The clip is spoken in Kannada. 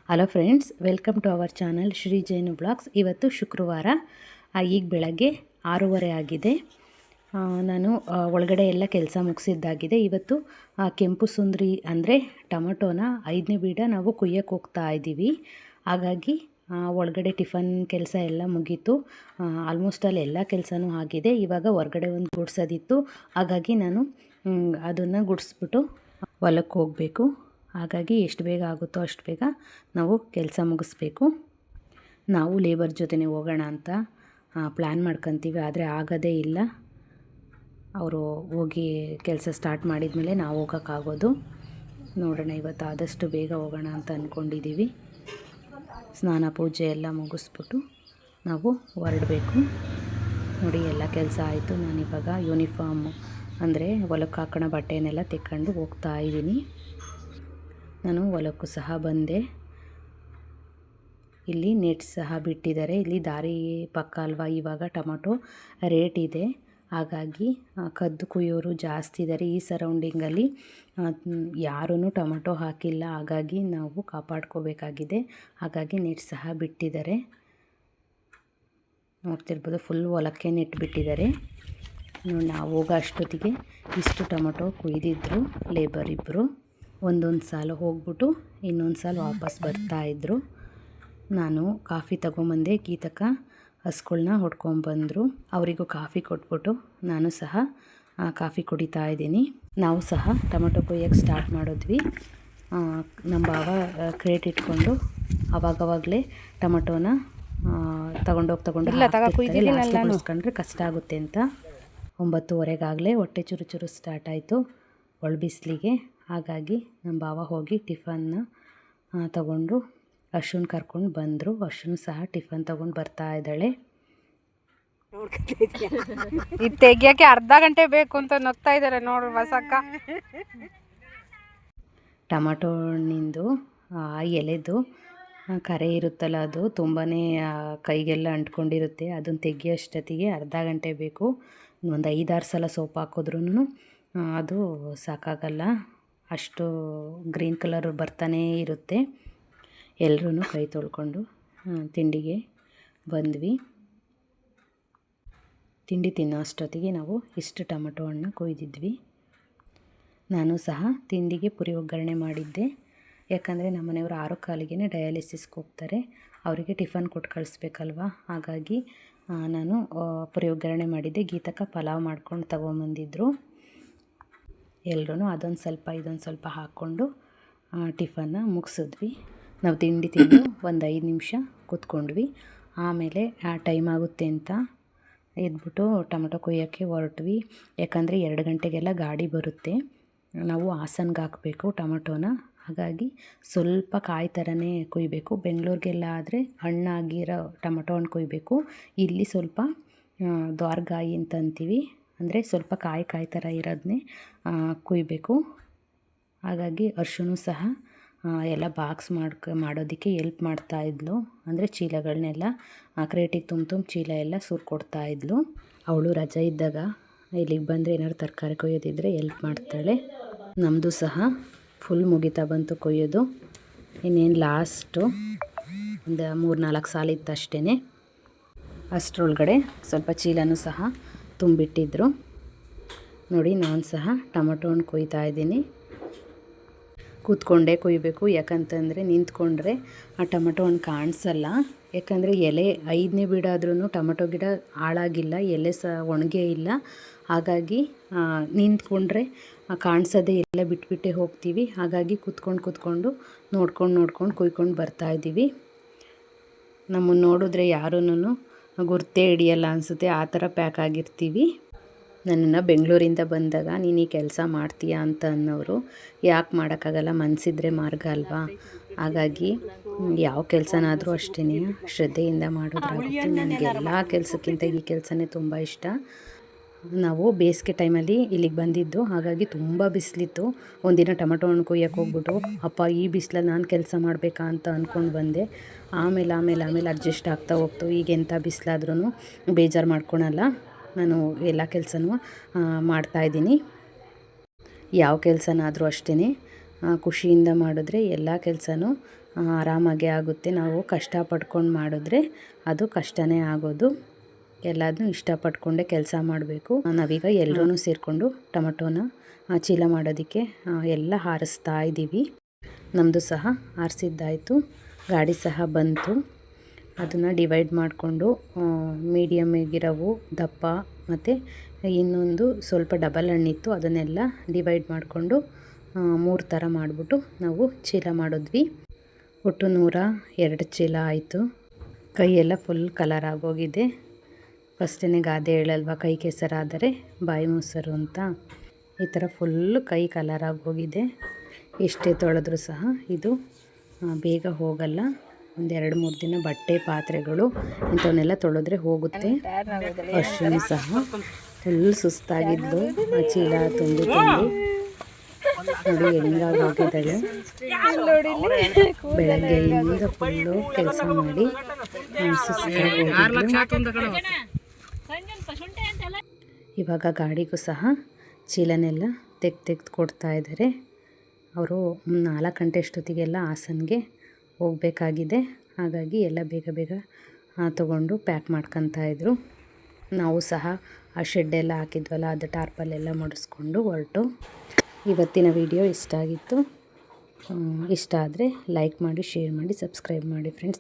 Hello friends, welcome to our channel Shri Jainu blogs. ಇವತ್ತು ಶುಕ್ರವಾರ, ಈಗ ಬೆಳಗ್ಗೆ 6:30 ಆಗಿದೆ. ನಾನು ಒಳಗಡೆ ಎಲ್ಲ ಕೆಲಸ ಮುಗಿಸಿದ್ದಾಗಿದೆ. ಇವತ್ತು ಕೆಂಪು ಸುಂದರಿ ಅಂದರೆ ಟೊಮಟೋನ 5ನೇ ಬೀಡ ನಾವು ಕುಯ್ಯಕ್ಕೆ ಹೋಗ್ತಾ ಇದ್ದೀವಿ. ಹಾಗಾಗಿ ಒಳಗಡೆ ಟಿಫನ್ ಕೆಲಸ ಎಲ್ಲ ಮುಗೀತು. ಆಲ್ಮೋಸ್ಟ್ ಅಲ್ಲಿ ಎಲ್ಲ ಕೆಲಸನೂ ಆಗಿದೆ. ಇವಾಗ ಹೊರಗಡೆ ಒಂದು ಗುಡ್ಸೋದಿತ್ತು, ಹಾಗಾಗಿ ನಾನು ಅದನ್ನು ಗುಡಿಸ್ಬಿಟ್ಟು ಹೊಲಕ್ಕೆ ಹೋಗಬೇಕು. ಹಾಗಾಗಿ ಎಷ್ಟು ಬೇಗ ಆಗುತ್ತೋ ಅಷ್ಟು ಬೇಗ ನಾವು ಕೆಲಸ ಮುಗಿಸ್ಬೇಕು. ನಾವು ಲೇಬರ್ ಜೊತೆನೇ ಹೋಗೋಣ ಅಂತ ಪ್ಲ್ಯಾನ್ ಮಾಡ್ಕೊತೀವಿ, ಆದರೆ ಆಗೋದೇ ಇಲ್ಲ. ಅವರು ಹೋಗಿ ಕೆಲಸ ಸ್ಟಾರ್ಟ್ ಮಾಡಿದ ಮೇಲೆ ನಾವು ಹೋಗೋಕ್ಕಾಗೋದು. ನೋಡೋಣ, ಇವತ್ತು ಆದಷ್ಟು ಬೇಗ ಹೋಗೋಣ ಅಂತ ಅಂದ್ಕೊಂಡಿದ್ದೀವಿ. ಸ್ನಾನ ಪೂಜೆ ಎಲ್ಲ ಮುಗಿಸ್ಬಿಟ್ಟು ನಾವು ಹೊರಡಬೇಕು. ನೋಡಿ, ಎಲ್ಲ ಕೆಲಸ ಆಯಿತು. ನಾನಿವಾಗ ಯೂನಿಫಾರ್ಮು ಅಂದರೆ ಹೊಲಕ್ಕೆ ಹಾಕೋಣ ಬಟ್ಟೆನೆಲ್ಲ ತೆಕ್ಕೊಂಡು ಹೋಗ್ತಾ ಇದ್ದೀನಿ. ನಾನು ಹೊಲಕ್ಕೂ ಸಹ ಬಂದೆ. ಇಲ್ಲಿ ನೆಟ್ ಸಹ ಬಿಟ್ಟಿದ್ದಾರೆ. ಇಲ್ಲಿ ದಾರಿ ಪಕ್ಕ ಅಲ್ವಾ, ಇವಾಗ ಟೊಮಟೊ ರೇಟ್ ಇದೆ. ಹಾಗಾಗಿ ಕದ್ದು ಕುಯ್ಯೋರು ಜಾಸ್ತಿ ಇದ್ದಾರೆ ಈ ಸರೌಂಡಿಂಗಲ್ಲಿ. ಯಾರೂ ಟೊಮಟೊ ಹಾಕಿಲ್ಲ, ಹಾಗಾಗಿ ನಾವು ಕಾಪಾಡ್ಕೋಬೇಕಾಗಿದೆ. ಹಾಗಾಗಿ ನೆಟ್ ಸಹ ಬಿಟ್ಟಿದ್ದಾರೆ. ನೋಡ್ತಿರ್ಬೋದು, ಫುಲ್ ಹೊಲಕ್ಕೆ ನೆಟ್ ಬಿಟ್ಟಿದ್ದಾರೆ. ನಾವು ಹೋಗೋ ಅಷ್ಟೊತ್ತಿಗೆ ಇಷ್ಟು ಟೊಮಟೊ ಕುಯ್ದಿದ್ರು ಲೇಬರ್ ಇಬ್ಬರು. ಒಂದೊಂದು ಸಾಲು ಹೋಗ್ಬಿಟ್ಟು ಇನ್ನೊಂದು ಸಾಲು ವಾಪಸ್ ಬರ್ತಾಯಿದ್ರು. ನಾನು ಕಾಫಿ ತಗೊಂಬಂದೆ. ಗೀತಕ್ಕ ಹಸುಗಳ್ನ ಹೊಡ್ಕೊಂಬಂದರು. ಅವರಿಗೂ ಕಾಫಿ ಕೊಟ್ಬಿಟ್ಟು ನಾನು ಸಹ ಕಾಫಿ ಕುಡಿತಾ ಇದ್ದೀನಿ. ನಾವು ಸಹ ಟೊಮಟೊ ಕೊಯ್ಯಕ್ಕೆ ಸ್ಟಾರ್ಟ್ ಮಾಡಿದ್ವಿ. ನಮ್ಮ ಭಾವ ಕ್ರೇಟ್ ಇಟ್ಕೊಂಡು ಆವಾಗವಾಗಲೇ ಟೊಮಟೊನ ತಗೊಂಡು ಕುಡಿಸ್ಕೊಂಡ್ರೆ ಕಷ್ಟ ಆಗುತ್ತೆ ಅಂತ 9:30 ಹೊಟ್ಟೆ ಚುರು ಸ್ಟಾರ್ಟ್ ಆಯಿತು ಒಳ ಬಿಸಿಲಿಗೆ. ಹಾಗಾಗಿ ನಮ್ಮ ಭಾವ ಹೋಗಿ ಟಿಫನ್ನ ತಗೊಂಡು ಅಶ್ವನ್ ಕರ್ಕೊಂಡು ಬಂದರು. ಅಶ್ವನು ಸಹ ಟಿಫನ್ ತಗೊಂಡು ಬರ್ತಾ ಇದ್ದಾಳೆ. ಇದು ತೆಗಿಯೋಕ್ಕೆ ಅರ್ಧ ಗಂಟೆ ಬೇಕು ಅಂತ ನಗ್ತಾ ಇದ್ದಾರೆ ನೋಡ್ರಿ ಬಸಕ್ಕ. ಟೊಮಟೊ ಹಣ್ಣಿಂದು ಎಲೆದು ಕರೆ ಇರುತ್ತಲ್ಲ, ಅದು ತುಂಬಾ ಕೈಗೆಲ್ಲ ಅಂಟ್ಕೊಂಡಿರುತ್ತೆ. ಅದನ್ನು ತೆಗಿಯೋಷ್ಟೊತ್ತಿಗೆ ಅರ್ಧ ಗಂಟೆ ಬೇಕು. ಒಂದು 5-6 ಸಲ ಸೋಪ್ ಹಾಕಿದ್ರೂ ಅದು ಸಾಕಾಗಲ್ಲ. ಅಷ್ಟು ಗ್ರೀನ್ ಕಲರ್ ಬರ್ತಾನೇ ಇರುತ್ತೆ. ಎಲ್ಲರೂ ಕೈ ತೊಳ್ಕೊಂಡು ತಿಂಡಿಗೆ ಬಂದ್ವಿ. ತಿಂಡಿ ತಿನ್ನೋ ಅಷ್ಟೊತ್ತಿಗೆ ನಾವು ಇಷ್ಟು ಟೊಮಟೊ ಹಣ್ಣು ಕೊಯ್ದಿದ್ವಿ. ನಾನು ಸಹ ತಿಂಡಿಗೆ ಪುರಿ ಒಗ್ಗರಣೆ ಮಾಡಿದ್ದೆ. ಯಾಕಂದರೆ ನಮ್ಮ ಮನೆಯವರು 6:15ಗೆ ಡಯಾಲಿಸಿಸ್ಗೆ ಹೋಗ್ತಾರೆ. ಅವರಿಗೆ ಟಿಫನ್ ಕೊಟ್ಟು ಕಳಿಸ್ಬೇಕಲ್ವ. ಹಾಗಾಗಿ ನಾನು ಪುರಿ ಒಗ್ಗರಣೆ ಮಾಡಿದ್ದೆ. ಗೀತಕ್ಕ ಪಲಾವ್ ಮಾಡ್ಕೊಂಡು ತಗೊಂಬಂದಿದ್ರು. ಎಲ್ಲರೂ ಅದೊಂದು ಸ್ವಲ್ಪ ಇದೊಂದು ಸ್ವಲ್ಪ ಹಾಕ್ಕೊಂಡು ಟಿಫನ್ನ ಮುಗಿಸಿದ್ವಿ. ನಾವು ತಿಂಡಿ ತಿಂದು ಒಂದು 5 ನಿಮಿಷ ಕೂತ್ಕೊಂಡ್ವಿ. ಆಮೇಲೆ ಟೈಮ್ ಆಗುತ್ತೆ ಅಂತ ಎದ್ಬಿಟ್ಟು ಟೊಮಟೊ ಕೊಯ್ಯೋಕ್ಕೆ ಹೊರಟ್ವಿ. ಯಾಕಂದರೆ 2 ಗಂಟೆಗೆಲ್ಲ ಗಾಡಿ ಬರುತ್ತೆ. ನಾವು ಹಾಸನ್ಗೆ ಹಾಕಬೇಕು ಟೊಮಟೊನ. ಹಾಗಾಗಿ ಸ್ವಲ್ಪ ಕಾಯಿ ಥರನೇ ಕೊಯ್ಬೇಕು. ಬೆಂಗಳೂರಿಗೆಲ್ಲ ಆದರೆ ಹಣ್ಣಾಗಿರೋ ಟೊಮಟೊ ಹಣ್ಣು ಕೊಯ್ಬೇಕು. ಇಲ್ಲಿ ಸ್ವಲ್ಪ ದ್ವಾರಗಾಯಿ ಅಂತ ಅಂತೀವಿ, ಅಂದರೆ ಸ್ವಲ್ಪ ಕಾಯಿ ಥರ ಇರೋದನ್ನೇ ಕುಯ್ಬೇಕು. ಹಾಗಾಗಿ ಅರ್ಶನೂ ಸಹ ಎಲ್ಲ ಬಾಕ್ಸ್ ಮಾಡೋದಕ್ಕೆ ಎಲ್ಪ್ ಮಾಡ್ತಾಯಿದ್ಲು. ಅಂದರೆ ಚೀಲಗಳನ್ನೆಲ್ಲ ಕ್ರೇಟಿಗೆ ತುಂಬ ಚೀಲ ಎಲ್ಲ ಕೊಡ್ತಾಯಿದ್ಲು. ಅವಳು ರಜೆ ಇದ್ದಾಗ ಇಲ್ಲಿಗೆ ಬಂದರೆ ಏನಾದ್ರು ತರಕಾರಿ ಕೊಯ್ಯೋದಿದ್ದರೆ ಎಲ್ಪ್ ಮಾಡ್ತಾಳೆ. ನಮ್ಮದು ಸಹ ಫುಲ್ ಮುಗಿತಾ ಬಂತು ಕೊಯ್ಯೋದು. ಇನ್ನೇನು ಲಾಸ್ಟು ಒಂದು 3-4 ಸಾಲಿತ್ತು ಅಷ್ಟೇ. ಅಷ್ಟರೊಳಗಡೆ ಸ್ವಲ್ಪ ಚೀಲನೂ ಸಹ ತುಂಬಿಟ್ಟಿದ್ರು. ನೋಡಿ, ನಾನು ಸಹ ಟೊಮಟೊ ಹಣ್ಣು ಕೊಯ್ತಾ ಇದ್ದೀನಿ. ಕೂತ್ಕೊಂಡೇ ಕೊಯ್ಬೇಕು, ಯಾಕಂತಂದರೆ ನಿಂತ್ಕೊಂಡ್ರೆ ಆ ಟೊಮಟೊ ಹಣ್ಣು ಕಾಣಿಸಲ್ಲ. ಯಾಕಂದರೆ ಎಲೆ 5ನೇ ಬೀಡಾದ್ರೂ ಟೊಮಟೊ ಗಿಡ ಹಾಳಾಗಿಲ್ಲ, ಎಲೆ ಸಹ ಒಣಗೇ ಇಲ್ಲ. ಹಾಗಾಗಿ ನಿಂತ್ಕೊಂಡ್ರೆ ಕಾಣಿಸೋದೇ ಎಲ್ಲ ಬಿಟ್ಬಿಟ್ಟೇ ಹೋಗ್ತೀವಿ. ಹಾಗಾಗಿ ಕೂತ್ಕೊಂಡು ನೋಡ್ಕೊಂಡು ಕೊಯ್ಕೊಂಡು ಬರ್ತಾಯಿದ್ದೀವಿ. ನಮ್ಮನ್ನು ನೋಡಿದ್ರೆ ಯಾರೂ ಗುರ್ತೇ ಹಿಡಿಯಲ್ಲ ಅನಿಸುತ್ತೆ, ಆ ಥರ ಪ್ಯಾಕ್ ಆಗಿರ್ತೀವಿ. ನನ್ನನ್ನು ಬೆಂಗಳೂರಿಂದ ಬಂದಾಗ ನೀನು ಈ ಕೆಲಸ ಮಾಡ್ತೀಯಾ ಅಂತ ಅನ್ನೋರು. ಯಾಕೆ ಮಾಡೋಕ್ಕಾಗಲ್ಲ, ಮನಸ್ಸಿದ್ರೆ ಮಾರ್ಗ ಅಲ್ವಾ. ಹಾಗಾಗಿ ಯಾವ ಕೆಲಸನಾದರೂ ಅಷ್ಟೇ ಶ್ರದ್ಧೆಯಿಂದ ಮಾಡೋದ್ರಾಗುತ್ತೆ. ನನಗೆ ಎಲ್ಲ ಕೆಲಸಕ್ಕಿಂತ ಈ ಕೆಲಸನೇ ತುಂಬ ಇಷ್ಟ. ನಾವು ಬೇಸಿಗೆ ಟೈಮಲ್ಲಿ ಇಲ್ಲಿಗೆ ಬಂದಿದ್ದು, ಹಾಗಾಗಿ ತುಂಬ ಬಿಸಿಲಿತ್ತು. ಒಂದಿನ ಟೊಮಟೊ ಹಣ್ಣು ಕೊಯ್ಯಕ್ಕೆ ಹೋಗ್ಬಿಟ್ಟು ಅಪ್ಪ ಈ ಬಿಸಿಲಲ್ಲಿ ನಾನು ಕೆಲಸ ಮಾಡಬೇಕಾ ಅಂತ ಅಂದ್ಕೊಂಡು ಬಂದೆ. ಆಮೇಲೆ ಅಡ್ಜಸ್ಟ್ ಆಗ್ತಾ ಹೋಗ್ತು. ಈಗ ಎಂಥ ಬಿಸಿಲಾದ್ರೂ ಬೇಜಾರು ಮಾಡ್ಕೊಳಲ್ಲ. ನಾನು ಎಲ್ಲ ಕೆಲಸನೂ ಮಾಡ್ತಾಯಿದ್ದೀನಿ. ಯಾವ ಕೆಲಸನಾದರೂ ಅಷ್ಟೇ ಖುಷಿಯಿಂದ ಮಾಡಿದ್ರೆ ಎಲ್ಲ ಕೆಲಸನೂ ಆರಾಮಾಗೆ ಆಗುತ್ತೆ. ನಾವು ಕಷ್ಟಪಡ್ಕೊಂಡು ಮಾಡಿದ್ರೆ ಅದು ಕಷ್ಟನೇ ಆಗೋದು. ಎಲ್ಲದನ್ನೂ ಇಷ್ಟಪಟ್ಕೊಂಡೇ ಕೆಲಸ ಮಾಡಬೇಕು. ನಾವೀಗ ಎಲ್ಲರೂ ಸೇರಿಕೊಂಡು ಟೊಮಟೊನ ಚೀಲ ಮಾಡೋದಕ್ಕೆ ಎಲ್ಲ ಆರಿಸ್ತಾ ಇದ್ದೀವಿ. ನಮ್ಮದು ಸಹ ಆರಿಸಿದ್ದಾಯಿತು. ಗಾಡಿ ಸಹ ಬಂತು. ಅದನ್ನು ಡಿವೈಡ್ ಮಾಡಿಕೊಂಡು ಮೀಡಿಯಮ್ಮಿಗಿರೋವು ದಪ್ಪ ಮತ್ತು ಇನ್ನೊಂದು ಸ್ವಲ್ಪ ಡಬಲ್ ಹಣ್ಣಿತ್ತು, ಅದನ್ನೆಲ್ಲ ಡಿವೈಡ್ ಮಾಡಿಕೊಂಡು 3 ಥರ ಮಾಡಿಬಿಟ್ಟು ನಾವು ಚೀಲ ಮಾಡಿದ್ವಿ. ಒಟ್ಟು 102 ಚೀಲ ಆಯಿತು. ಕೈಯೆಲ್ಲ ಫುಲ್ ಕಲರ್ ಆಗೋಗಿದೆ. ಫಸ್ಟೇ ಗಾದೆ ಹೇಳಲ್ವ, ಕೈ ಕೆಸರಾದರೆ ಬಾಯಿ ಮೊಸರು ಅಂತ. ಈ ಥರ ಫುಲ್ಲು ಕೈ ಕಲರ್ ಆಗೋಗಿದೆ. ಎಷ್ಟೇ ತೊಳೆದ್ರೂ ಸಹ ಇದು ಬೇಗ ಹೋಗಲ್ಲ. ಒಂದು 2-3 ದಿನ ಬಟ್ಟೆ ಪಾತ್ರೆಗಳು ಇಂಥವನ್ನೆಲ್ಲ ತೊಳೆದ್ರೆ ಹೋಗುತ್ತೆ. ಅಶ್ವಿನಿ ಸಹ ಫುಲ್ ಸುಸ್ತಾಗಿದ್ದು ಚೀಲ ತುಂಬಿ ನೋಡಿ ಹೆಂಗಾಗೋಗಿದ್ದಾಳೆ. ಬೆಳಗ್ಗೆಯಿಂದ ಫುಲ್ಲು ಕೆಲಸ ಮಾಡಿ ಸುಸ್ತಾಗೋಗಿದ್ಲು. ಇವಾಗ ಗಾಡಿಗೂ ಸಹ ಚೀಲನೆಲ್ಲ ತೆಗ್ದು ಕೊಡ್ತಾ ಇದ್ದಾರೆ. ಅವರು 4 ಗಂಟೆ ಅಷ್ಟೊತ್ತಿಗೆಲ್ಲ ಹಾಸನ್ಗೆ ಹೋಗಬೇಕಾಗಿದೆ. ಹಾಗಾಗಿ ಎಲ್ಲ ಬೇಗ ತಗೊಂಡು ಪ್ಯಾಕ್ ಮಾಡ್ಕೊತಾ ಇದ್ರು. ನಾವು ಸಹ ಆ ಶೆಡ್ಡೆಲ್ಲ ಹಾಕಿದ್ವಲ್ಲ, ಅದು ಟಾರ್ಪಲ್ಲೆಲ್ಲ ಮಡಿಸ್ಕೊಂಡು ಹೊರಟು. ಇವತ್ತಿನ ವಿಡಿಯೋ ಇಷ್ಟ ಆಗಿತ್ತು. ಇಷ್ಟ ಆದರೆ ಲೈಕ್ ಮಾಡಿ, ಶೇರ್ ಮಾಡಿ, ಸಬ್ಸ್ಕ್ರೈಬ್ ಮಾಡಿ ಫ್ರೆಂಡ್ಸ್.